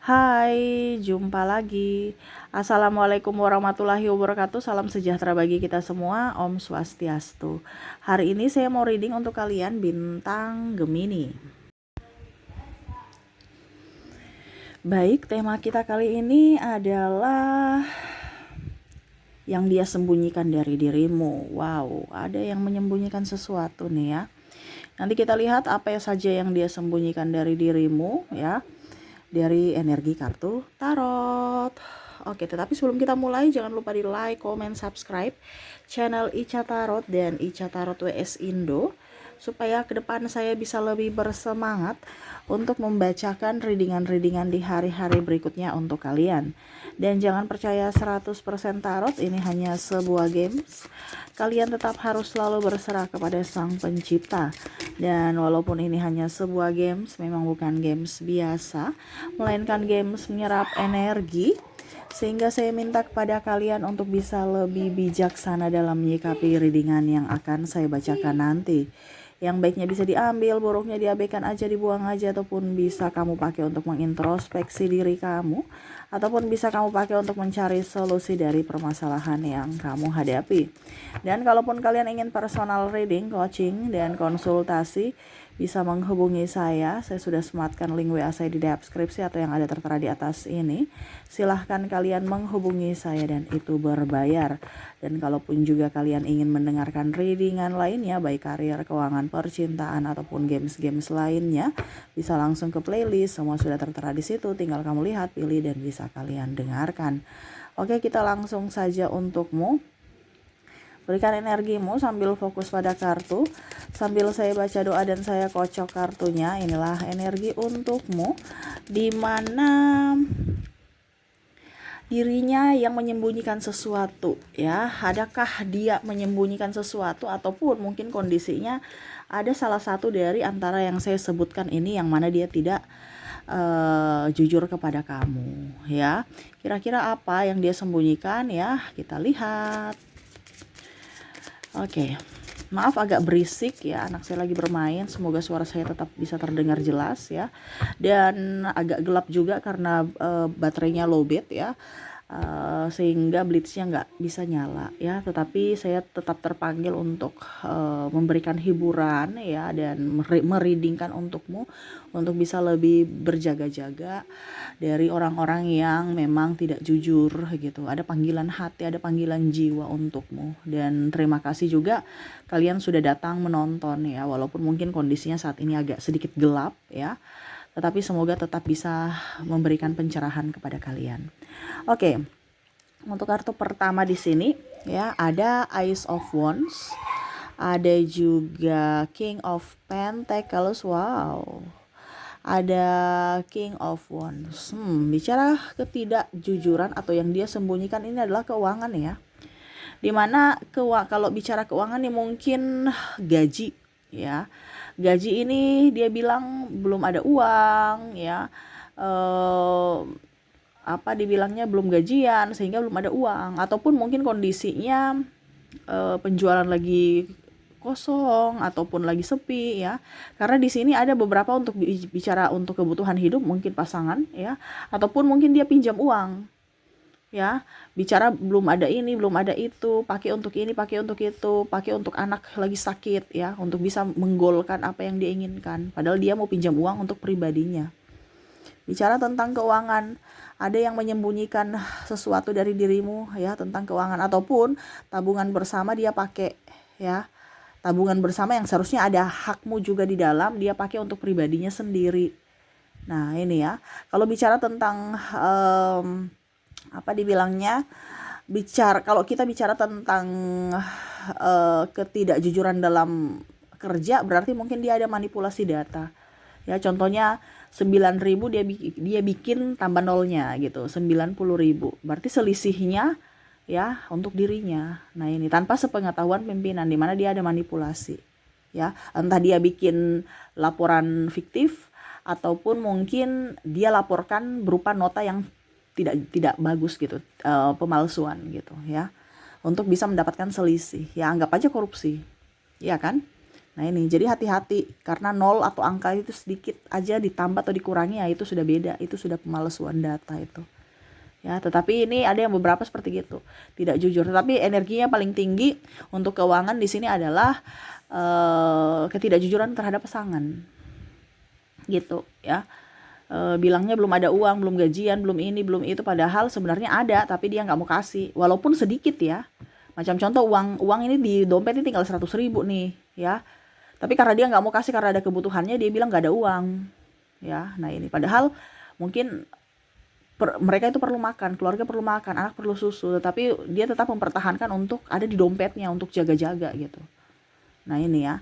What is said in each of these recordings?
Hai, jumpa lagi. Assalamualaikum warahmatullahi wabarakatuh. Salam sejahtera bagi kita semua. Om Swastiastu. Hari ini saya mau reading untuk kalian bintang Gemini. Baik, tema kita kali ini adalah yang dia sembunyikan dari dirimu. Wow, ada yang menyembunyikan sesuatu nih ya. Nanti kita lihat apa saja yang dia sembunyikan dari dirimu ya. Dari energi kartu tarot. Oke, tetapi sebelum kita mulai jangan lupa di like, comment, subscribe channel Ica Tarot dan Ica Tarot WS Indo supaya ke depan saya bisa lebih bersemangat untuk membacakan readingan-readingan di hari-hari berikutnya untuk kalian. Dan jangan percaya 100% tarot, ini hanya sebuah games. Kalian tetap harus selalu berserah kepada Sang Pencipta. Dan walaupun ini hanya sebuah games, memang bukan games biasa, melainkan games menyerap energi, sehingga saya minta kepada kalian untuk bisa lebih bijaksana dalam menyikapi readingan yang akan saya bacakan nanti. Yang baiknya bisa diambil, buruknya diabaikan aja, dibuang aja, ataupun bisa kamu pakai untuk mengintrospeksi diri kamu, ataupun bisa kamu pakai untuk mencari solusi dari permasalahan yang kamu hadapi. Dan kalaupun kalian ingin personal reading, coaching, dan konsultasi, bisa menghubungi saya sudah sematkan link WA saya di deskripsi atau yang ada tertera di atas ini. Silahkan kalian menghubungi saya dan itu berbayar. Dan kalaupun juga kalian ingin mendengarkan readingan lainnya, baik karir, keuangan, percintaan, ataupun games-games lainnya, bisa langsung ke playlist, semua sudah tertera di situ, tinggal kamu lihat, pilih, dan bisa kalian dengarkan. Oke, kita langsung saja untukmu. Berikan energimu sambil fokus pada kartu. Sambil saya baca doa dan saya kocok kartunya. Inilah energi untukmu, di mana dirinya yang menyembunyikan sesuatu ya. Adakah dia menyembunyikan sesuatu, ataupun mungkin kondisinya ada salah satu dari antara yang saya sebutkan ini yang mana dia tidak jujur kepada kamu ya. Kira-kira apa yang dia sembunyikan ya, kita lihat. Oke, maaf agak berisik ya, anak saya lagi bermain, semoga suara saya tetap bisa terdengar jelas ya. Dan agak gelap juga karena baterainya lowbat ya, sehingga blitznya nggak bisa nyala ya. Tetapi saya tetap terpanggil untuk memberikan hiburan ya, dan mereadingkan untukmu untuk bisa lebih berjaga-jaga dari orang-orang yang memang tidak jujur gitu. Ada panggilan hati, ada panggilan jiwa untukmu. Dan terima kasih juga kalian sudah datang menonton ya, walaupun mungkin kondisinya saat ini agak sedikit gelap ya, tetapi semoga tetap bisa memberikan pencerahan kepada kalian. Oke, untuk kartu pertama di sini ya, ada Ace of Wands, ada juga King of Pentacles. Wow, ada King of Wands. Bicara ketidakjujuran atau yang dia sembunyikan ini adalah keuangan ya. Dimana kalau bicara keuangan nih mungkin gaji ya. Gaji ini dia bilang belum ada uang ya. Dibilangnya belum gajian sehingga belum ada uang, ataupun mungkin kondisinya penjualan lagi kosong ataupun lagi sepi ya. Karena di sini ada beberapa untuk bicara untuk kebutuhan hidup, mungkin pasangan ya, ataupun mungkin dia pinjam uang ya. Bicara belum ada ini, belum ada itu, pakai untuk ini, pakai untuk itu, pakai untuk anak lagi sakit ya, untuk bisa menggolkan apa yang dia inginkan, padahal dia mau pinjam uang untuk pribadinya. Bicara tentang keuangan, ada yang menyembunyikan sesuatu dari dirimu ya tentang keuangan, ataupun tabungan bersama dia pakai ya. Tabungan bersama yang seharusnya ada hakmu juga di dalam, dia pakai untuk pribadinya sendiri. Nah ini ya, kalau bicara tentang kalau kita bicara tentang ketidakjujuran dalam kerja, berarti mungkin dia ada manipulasi data ya. Contohnya 9.000 dia bikin tambah nolnya gitu, 90.000, berarti selisihnya ya untuk dirinya. Nah ini tanpa sepengetahuan pimpinan, dimana dia ada manipulasi ya. Entah dia bikin laporan fiktif, ataupun mungkin dia laporkan berupa nota yang tidak bagus gitu, pemalsuan gitu ya, untuk bisa mendapatkan selisih ya. Anggap aja korupsi ya kan. Nah ini, jadi hati-hati karena nol atau angka itu sedikit aja ditambah atau dikurangi, ya itu sudah beda, itu sudah pemalsuan data itu. Ya, tetapi ini ada yang beberapa seperti gitu, tidak jujur. Tetapi energinya paling tinggi untuk keuangan di sini adalah ketidakjujuran terhadap pasangan. Gitu ya. Bilangnya belum ada uang, belum gajian, belum ini, belum itu, padahal sebenarnya ada tapi dia nggak mau kasih, walaupun sedikit ya. Macam contoh uang ini di dompet ini tinggal 100.000 nih ya. Tapi karena dia nggak mau kasih karena ada kebutuhannya, dia bilang nggak ada uang ya. Nah ini padahal mungkin mereka itu perlu makan, keluarga perlu makan, anak perlu susu, tetapi dia tetap mempertahankan untuk ada di dompetnya untuk jaga-jaga gitu. Nah ini ya,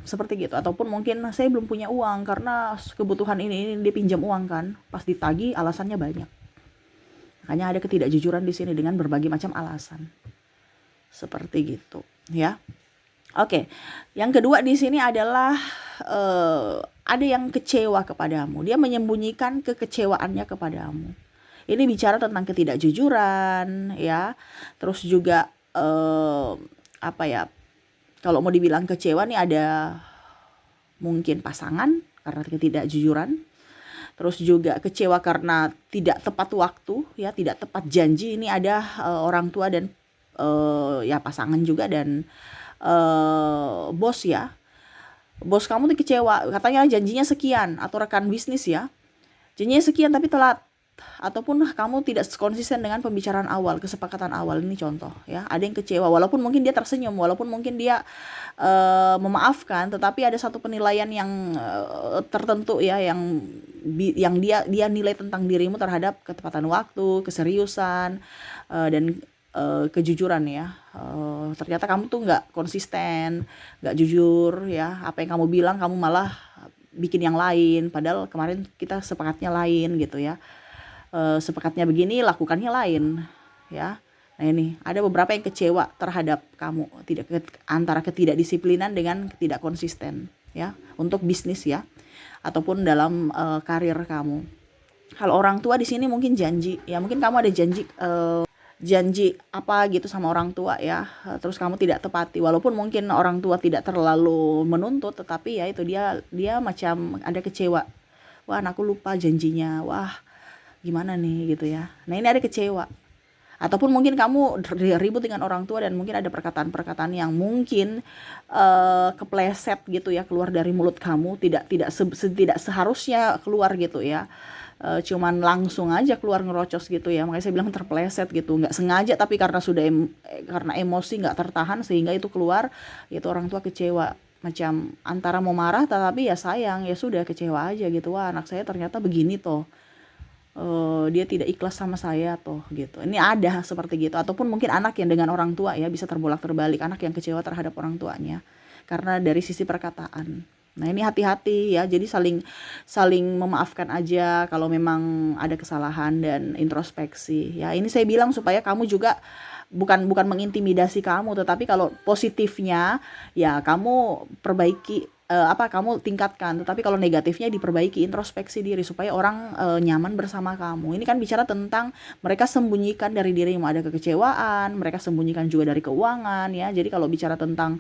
seperti gitu. Ataupun mungkin saya belum punya uang karena kebutuhan ini dia pinjam uang kan, pas ditagih alasannya banyak. Makanya ada ketidakjujuran di sini dengan berbagai macam alasan, seperti gitu ya. Oke, yang kedua di sini adalah ada yang kecewa kepadamu. Dia menyembunyikan kekecewaannya kepadamu. Ini bicara tentang ketidakjujuran, ya. Terus juga apa ya? Kalau mau dibilang kecewa nih, ada mungkin pasangan karena ketidakjujuran. Terus juga kecewa karena tidak tepat waktu, ya, tidak tepat janji. Ini ada orang tua dan ya pasangan juga, dan bos ya. Bos kamu tuh kecewa, katanya janjinya sekian, atau rekan bisnis ya, janjinya sekian tapi telat, ataupun kamu tidak konsisten dengan pembicaraan awal, kesepakatan awal. Ini contoh ya, ada yang kecewa walaupun mungkin dia tersenyum, walaupun mungkin dia memaafkan, tetapi ada satu penilaian yang tertentu ya, yang dia nilai tentang dirimu terhadap ketepatan waktu, keseriusan, dan kejujuran ya. Ternyata kamu tuh nggak konsisten, nggak jujur ya. Apa yang kamu bilang kamu malah bikin yang lain, padahal kemarin kita sepakatnya lain gitu ya. Sepakatnya begini, lakukannya lain ya. Nah ini ada beberapa yang kecewa terhadap kamu, antara ketidakdisiplinan dengan ketidak konsisten ya, untuk bisnis ya, ataupun dalam karir kamu. Kalau orang tua di sini mungkin janji ya, mungkin kamu ada janji apa gitu sama orang tua ya, terus kamu tidak tepati, walaupun mungkin orang tua tidak terlalu menuntut, tetapi ya itu dia macam ada kecewa, wah anakku lupa janjinya, wah gimana nih gitu ya. Nah ini ada kecewa. Ataupun mungkin kamu ribut dengan orang tua dan mungkin ada perkataan-perkataan yang mungkin kepleset gitu ya, keluar dari mulut kamu, tidak seharusnya keluar gitu ya. Cuman langsung aja keluar ngerocos gitu ya, makanya saya bilang terpleset gitu, nggak sengaja, tapi karena karena emosi nggak tertahan sehingga itu keluar. Itu orang tua kecewa, macam antara mau marah tetapi ya sayang, ya sudah, kecewa aja gitu, wah anak saya ternyata begini toh, dia tidak ikhlas sama saya toh gitu. Ini ada seperti gitu. Ataupun mungkin anak yang dengan orang tua ya, bisa terbolak terbalik, anak yang kecewa terhadap orang tuanya karena dari sisi perkataan. Nah ini hati-hati ya, jadi saling memaafkan aja kalau memang ada kesalahan, dan introspeksi ya. Ini saya bilang supaya kamu juga bukan mengintimidasi kamu, tetapi kalau positifnya ya kamu perbaiki, kamu tingkatkan, tetapi kalau negatifnya diperbaiki, introspeksi diri supaya orang nyaman bersama kamu. Ini kan bicara tentang mereka sembunyikan dari dirimu, ada kekecewaan, mereka sembunyikan juga dari keuangan ya. Jadi kalau bicara tentang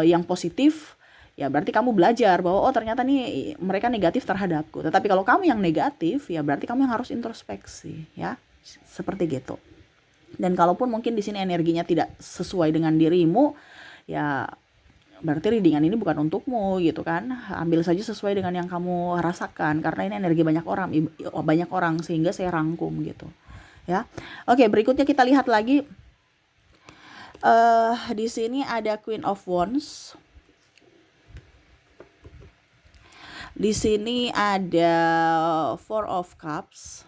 yang positif, ya berarti kamu belajar bahwa oh ternyata nih mereka negatif terhadapku. Tetapi kalau kamu yang negatif, ya berarti kamu yang harus introspeksi ya, seperti gitu. Dan kalaupun mungkin di sini energinya tidak sesuai dengan dirimu, ya berarti readingan ini bukan untukmu gitu kan. Ambil saja sesuai dengan yang kamu rasakan, karena ini energi banyak orang sehingga saya rangkum gitu ya. Oke, berikutnya kita lihat lagi. Di sini ada Queen of Wands. Di sini ada Four of Cups.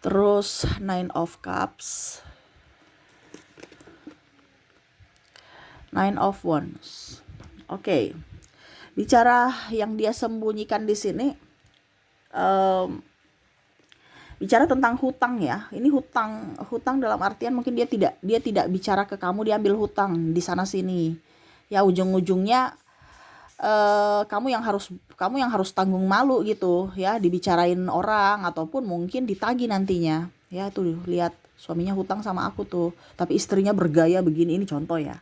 Terus Nine of Cups. Nine of Wands. Oke. Bicara yang dia sembunyikan di sini, bicara tentang hutang ya. Ini hutang dalam artian mungkin dia tidak bicara ke kamu, dia ambil hutang di sana sini. Ya ujung-ujungnya kamu yang harus tanggung malu gitu ya, dibicarain orang ataupun mungkin ditagih nantinya. Ya itu lihat suaminya hutang sama aku tuh, tapi istrinya bergaya begini, ini contoh ya.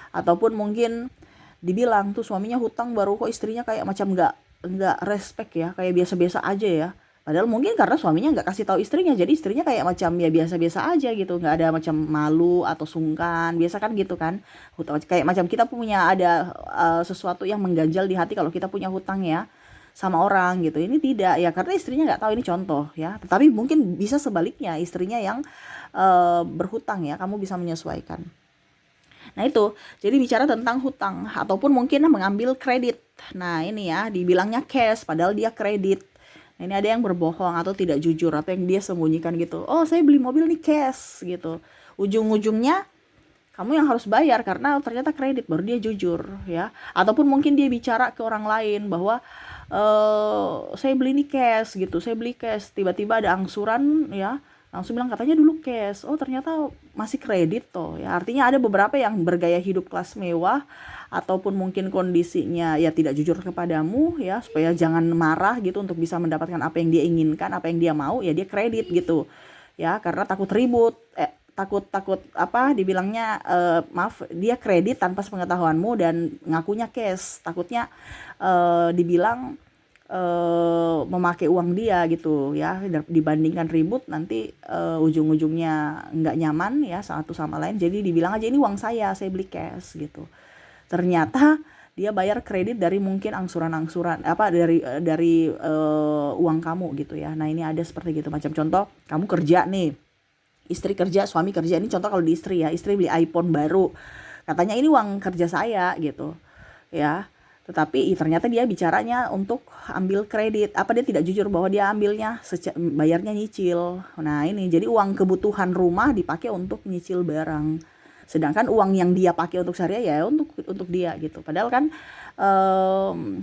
Ataupun mungkin dibilang tuh suaminya hutang baru kok istrinya kayak macam nggak respect ya, kayak biasa-biasa aja ya. Padahal mungkin karena suaminya nggak kasih tahu istrinya, jadi istrinya kayak macam ya biasa-biasa aja gitu, nggak ada macam malu atau sungkan. Biasa kan gitu kan, hutang kayak macam kita punya ada sesuatu yang mengganjal di hati kalau kita punya hutang ya sama orang gitu. Ini tidak ya, karena istrinya nggak tahu, ini contoh ya. Tetapi mungkin bisa sebaliknya, istrinya yang berhutang ya, kamu bisa menyesuaikan. Nah itu, jadi bicara tentang hutang ataupun mungkin mengambil kredit. Nah ini ya, dibilangnya cash padahal dia kredit. Nah ini ada yang berbohong atau tidak jujur atau yang dia sembunyikan gitu. Oh saya beli mobil nih cash gitu. Ujung-ujungnya kamu yang harus bayar karena ternyata kredit, baru dia jujur ya. Ataupun mungkin dia bicara ke orang lain bahwa saya beli nih cash gitu, saya beli cash, tiba-tiba ada angsuran ya, langsung bilang katanya dulu cash, oh ternyata masih kredit toh ya. Artinya ada beberapa yang bergaya hidup kelas mewah ataupun mungkin kondisinya ya tidak jujur kepadamu ya, supaya jangan marah gitu untuk bisa mendapatkan apa yang dia inginkan, apa yang dia mau ya, dia kredit gitu ya, karena takut ribut, takut apa dibilangnya, maaf, dia kredit tanpa sepengetahuanmu dan ngakunya cash, takutnya dibilang memakai uang dia gitu ya, dibandingkan ribut nanti ujung-ujungnya nggak nyaman ya satu sama lain, jadi dibilang aja ini uang saya beli cash gitu. Ternyata dia bayar kredit dari mungkin angsuran-angsuran apa dari uang kamu gitu ya. Nah ini ada seperti gitu. Macam contoh, kamu kerja nih, istri kerja, suami kerja. Ini contoh kalau di istri ya, istri beli iPhone baru, katanya ini uang kerja saya gitu ya. Tetapi ternyata dia bicaranya untuk ambil kredit, apa dia tidak jujur bahwa dia ambilnya bayarnya nyicil. Nah ini jadi uang kebutuhan rumah dipakai untuk nyicil barang, sedangkan uang yang dia pakai untuk sehari ya untuk dia gitu. Padahal kan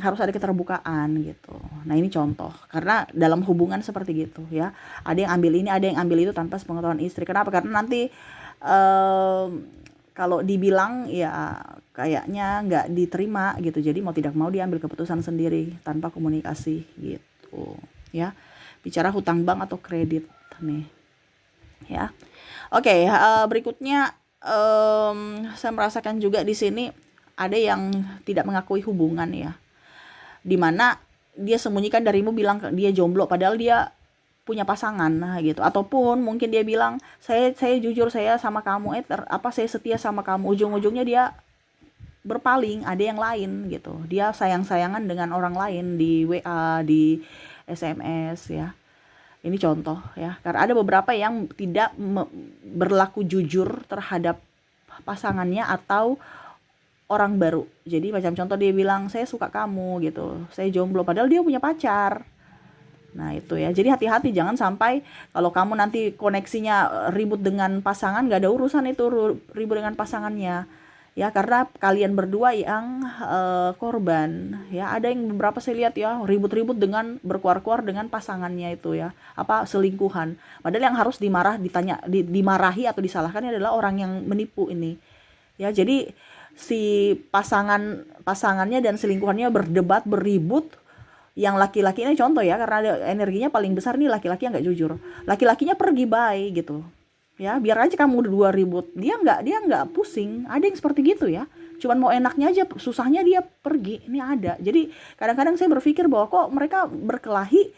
harus ada keterbukaan gitu. Nah ini contoh, karena dalam hubungan seperti gitu ya, ada yang ambil ini, ada yang ambil itu tanpa sepengetahuan istri. Kenapa? Karena nanti kalau dibilang ya kayaknya nggak diterima gitu, jadi mau tidak mau dia ambil keputusan sendiri tanpa komunikasi gitu ya. Bicara hutang bank atau kredit nih ya. Oke, berikutnya saya merasakan juga di sini ada yang tidak mengakui hubungan ya, dimana dia sembunyikan darimu, bilang dia jomblo padahal dia punya pasangan, nah gitu. Ataupun mungkin dia bilang saya jujur, saya sama kamu saya setia sama kamu, ujung-ujungnya dia berpaling, ada yang lain gitu, dia sayang-sayangan dengan orang lain di WA, di SMS ya. Ini contoh ya, karena ada beberapa yang tidak berlaku jujur terhadap pasangannya atau orang baru. Jadi macam contoh dia bilang saya suka kamu gitu, saya jomblo padahal dia punya pacar. Nah itu ya, jadi hati-hati jangan sampai kalau kamu nanti koneksinya ribut dengan pasangan, gak ada urusan itu ribut dengan pasangannya ya, karena kalian berdua yang korban ya. Ada yang beberapa saya lihat ya, ribut-ribut dengan berkuar-kuar dengan pasangannya itu ya, apa selingkuhan, padahal yang harus dimarahi atau disalahkan adalah orang yang menipu ini ya. Jadi si pasangannya dan selingkuhannya berdebat, beribut, yang laki-laki ini contoh ya, karena ada energinya paling besar nih laki-laki yang nggak jujur, laki-lakinya pergi bye gitu ya, biar aja kamu berdua ribut, dia nggak pusing. Ada yang seperti gitu ya, cuman mau enaknya aja, susahnya dia pergi. Ini ada. Jadi kadang-kadang saya berpikir bahwa kok mereka berkelahi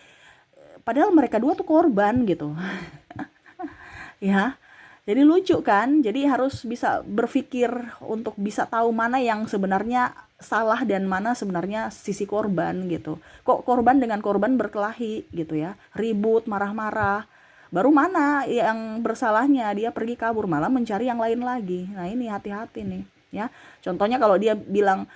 padahal mereka dua tuh korban gitu ya. Jadi lucu kan, jadi harus bisa berpikir untuk bisa tahu mana yang sebenarnya salah dan mana sebenarnya sisi korban gitu. Kok korban dengan korban berkelahi gitu ya, ribut, marah-marah, baru mana yang bersalahnya, dia pergi kabur malah mencari yang lain lagi. Nah ini hati-hati nih ya. Contohnya kalau dia bilang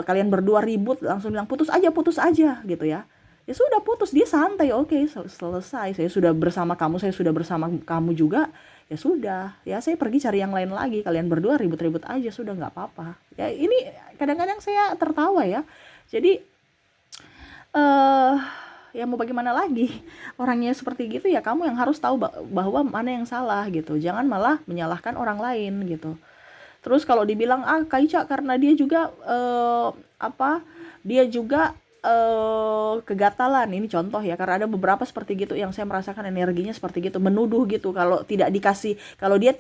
kalian berdua ribut, langsung bilang putus aja gitu ya. Ya sudah putus, dia santai, oke selesai, saya sudah bersama kamu, saya sudah bersama kamu juga, ya sudah ya, saya pergi cari yang lain lagi, kalian berdua ribut-ribut aja, sudah nggak apa-apa ya. Ini kadang-kadang saya tertawa ya. Jadi ya mau bagaimana lagi, orangnya seperti gitu ya, kamu yang harus tahu bahwa mana yang salah gitu, jangan malah menyalahkan orang lain gitu. Terus kalau dibilang Kak Ica karena dia juga dia juga kegatalan, ini contoh ya, karena ada beberapa seperti gitu yang saya merasakan energinya seperti gitu, menuduh gitu kalau tidak dikasih, kalau dia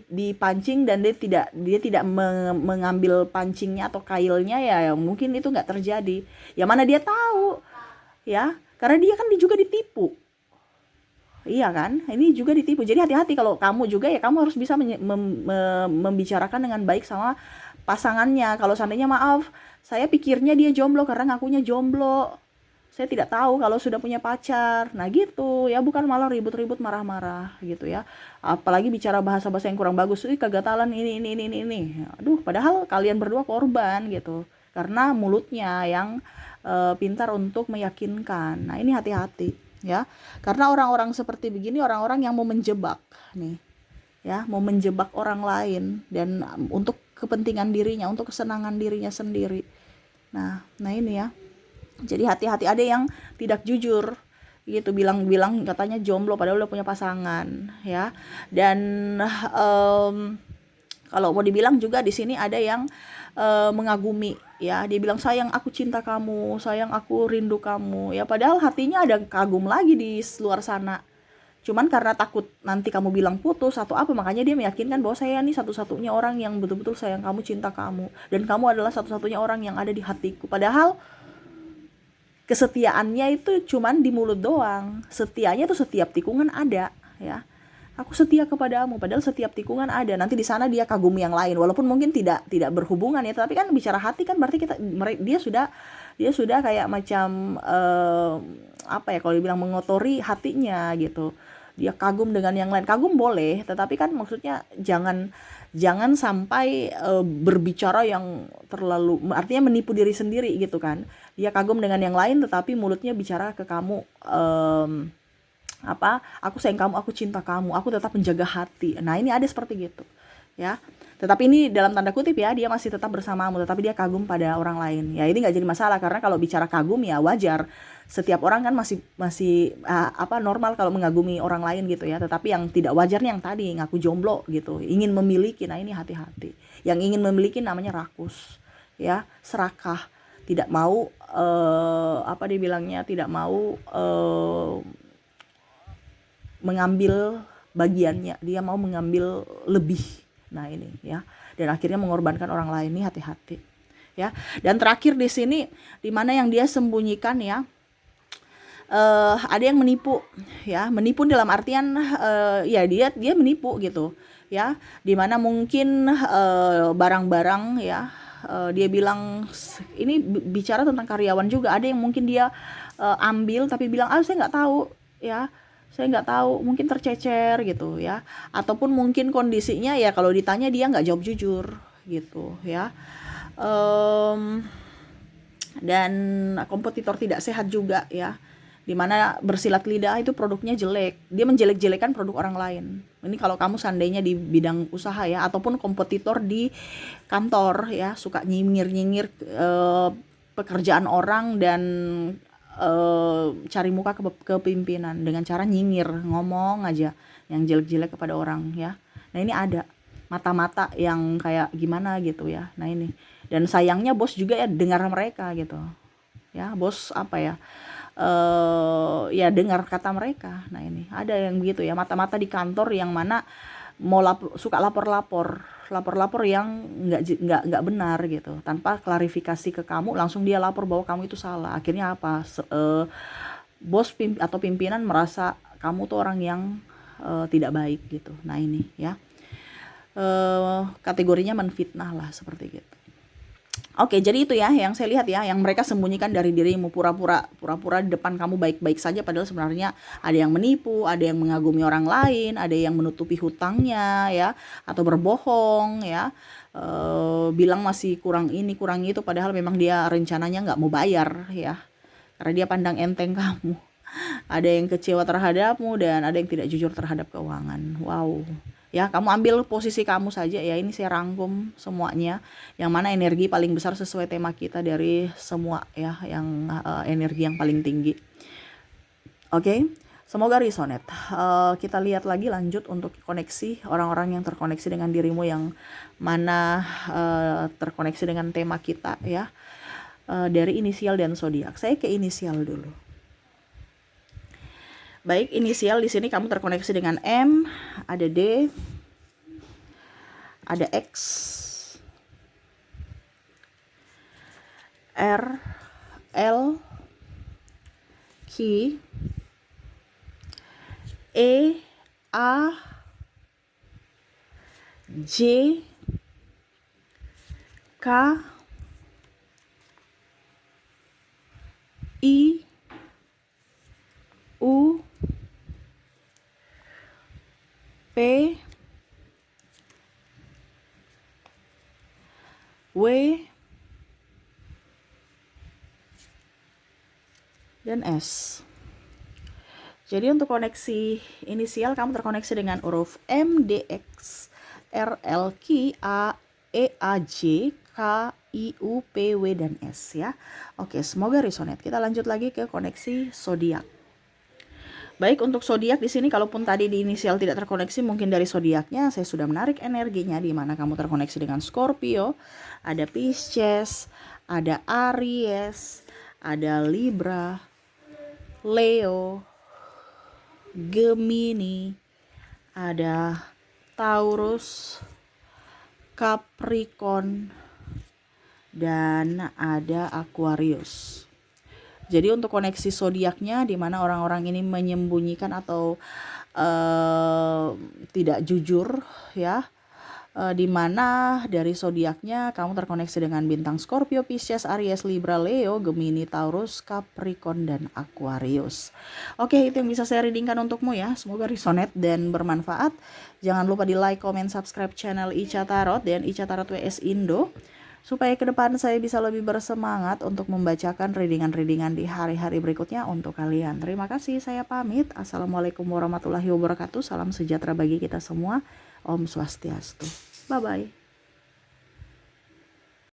dipancing dan dia tidak mengambil pancingnya atau kailnya, ya mungkin itu nggak terjadi. Ya mana dia tahu ya, karena dia kan juga ditipu. Iya kan? Ini juga ditipu. Jadi hati-hati kalau kamu juga, ya kamu harus bisa membicarakan dengan baik sama pasangannya. Kalau seandainya, maaf, saya pikirnya dia jomblo karena ngakunya jomblo. Saya tidak tahu kalau sudah punya pacar. Nah gitu ya, bukan malah ribut-ribut marah-marah gitu ya. Apalagi bicara bahasa-bahasa yang kurang bagus. Kegatalan ini. Aduh, padahal kalian berdua korban gitu. Karena mulutnya yang pintar untuk meyakinkan. Nah, ini hati-hati ya. Karena orang-orang seperti begini orang-orang yang mau menjebak nih. Ya, mau menjebak orang lain dan untuk kepentingan dirinya, untuk kesenangan dirinya sendiri. Nah ini ya. Jadi hati-hati, ada yang tidak jujur gitu, bilang katanya jomblo padahal udah punya pasangan ya. Dan kalau mau dibilang juga di sini ada yang mengagumi ya, dia bilang sayang aku cinta kamu, sayang aku rindu kamu ya, padahal hatinya ada kagum lagi di luar sana. Cuman karena takut nanti kamu bilang putus atau apa, makanya dia meyakinkan bahwa saya nih satu-satunya orang yang betul-betul sayang kamu, cinta kamu, dan kamu adalah satu-satunya orang yang ada di hatiku. Padahal kesetiaannya itu cuman di mulut doang. Setianya tuh setiap tikungan ada ya. Aku setia kepadamu, padahal setiap tikungan ada. Nanti di sana dia kagumi yang lain, walaupun mungkin tidak berhubungan ya, tapi kan bicara hati kan berarti dia sudah kayak macam apa ya, kalau dibilang mengotori hatinya gitu. Dia kagum dengan yang lain. Kagum boleh, tetapi kan maksudnya jangan sampai berbicara yang terlalu, artinya menipu diri sendiri gitu kan. Dia kagum dengan yang lain tetapi mulutnya bicara ke kamu aku sayang kamu, aku cinta kamu, aku tetap menjaga hati. Nah ini ada seperti gitu ya, tetapi ini dalam tanda kutip ya, dia masih tetap bersamamu tetapi dia kagum pada orang lain ya. Ini nggak jadi masalah, karena kalau bicara kagum ya wajar, setiap orang kan masih normal kalau mengagumi orang lain gitu ya. Tetapi yang tidak wajarnya yang tadi ngaku jomblo gitu, ingin memiliki. Nah ini hati-hati, yang ingin memiliki namanya rakus ya, serakah, tidak mau dibilangnya, tidak mau mengambil bagiannya, dia mau mengambil lebih. Nah ini ya, dan akhirnya mengorbankan orang lain. Ini hati-hati ya. Dan terakhir di sini, di mana yang dia sembunyikan ya, ada yang menipu ya, menipu dalam artian ya dia menipu gitu ya, dimana mungkin barang-barang ya, dia bilang ini bicara tentang karyawan juga, ada yang mungkin dia ambil tapi bilang saya nggak tahu ya, saya nggak tahu, mungkin tercecer gitu ya, ataupun mungkin kondisinya ya kalau ditanya dia nggak jawab jujur gitu ya. Dan kompetitor tidak sehat juga ya, dimana bersilat lidah itu produknya jelek, dia menjelek-jelekan produk orang lain. Ini kalau kamu seandainya di bidang usaha ya, ataupun kompetitor di kantor ya, suka nyinyir pekerjaan orang dan cari muka ke pimpinan dengan cara nyinyir, ngomong aja yang jelek-jelek kepada orang ya. Nah ini ada mata-mata yang kayak gimana gitu ya. Nah ini, dan sayangnya bos juga ya dengar mereka gitu ya, bos ya dengar kata mereka. Nah ini ada yang begitu ya, mata-mata di kantor yang mana mau suka lapor yang nggak benar gitu, tanpa klarifikasi ke kamu, langsung dia lapor bahwa kamu itu salah. Akhirnya apa, bos atau pimpinan merasa kamu tuh orang yang tidak baik gitu. Nah ini ya, kategorinya menfitnah lah seperti gitu. Oke, jadi itu ya yang saya lihat ya, yang mereka sembunyikan dari dirimu, pura-pura di depan kamu baik-baik saja, padahal sebenarnya ada yang menipu, ada yang mengagumi orang lain, ada yang menutupi hutangnya ya, atau berbohong ya, bilang masih kurang ini kurang itu, padahal memang dia rencananya nggak mau bayar ya, karena dia pandang enteng kamu. Ada yang kecewa terhadapmu dan ada yang tidak jujur terhadap keuangan. Wow. Ya, kamu ambil posisi kamu saja ya. Ini saya rangkum semuanya, yang mana energi paling besar sesuai tema kita dari semua ya, yang energi yang paling tinggi. Oke, semoga resonate. Kita lihat lagi lanjut untuk koneksi orang-orang yang terkoneksi dengan dirimu, yang mana terkoneksi dengan tema kita ya. dari inisial dan zodiak. Saya ke inisial dulu. Baik, inisial di sini kamu terkoneksi dengan M, ada D, ada X, R, L, Q, E, A, J, K, I, U, P, W, dan S. Jadi untuk koneksi inisial kamu terkoneksi dengan huruf M, D, X, R, L, Q, A, E, A, J, K, I, U, P, W, dan S ya. Oke, semoga resonate. Kita lanjut lagi ke koneksi zodiak. Baik, untuk zodiak di sini kalaupun tadi di inisial tidak terkoneksi, mungkin dari zodiaknya saya sudah menarik energinya di mana kamu terkoneksi dengan Scorpio, ada Pisces, ada Aries, ada Libra, Leo, Gemini, ada Taurus, Capricorn, dan ada Aquarius. Jadi untuk koneksi zodiaknya di mana orang-orang ini menyembunyikan atau tidak jujur ya. Di mana dari zodiaknya kamu terkoneksi dengan bintang Scorpio, Pisces, Aries, Libra, Leo, Gemini, Taurus, Capricorn, dan Aquarius. Oke, itu yang bisa saya readingkan untukmu ya. Semoga resonate dan bermanfaat. Jangan lupa di like, comment, subscribe channel Ica Tarot dan Ica Tarot WS Indo, supaya ke depan saya bisa lebih bersemangat untuk membacakan readingan-readingan di hari-hari berikutnya untuk kalian. Terima kasih, saya pamit. Assalamualaikum warahmatullahi wabarakatuh. Salam sejahtera bagi kita semua. Om Swastiastu. Bye-bye.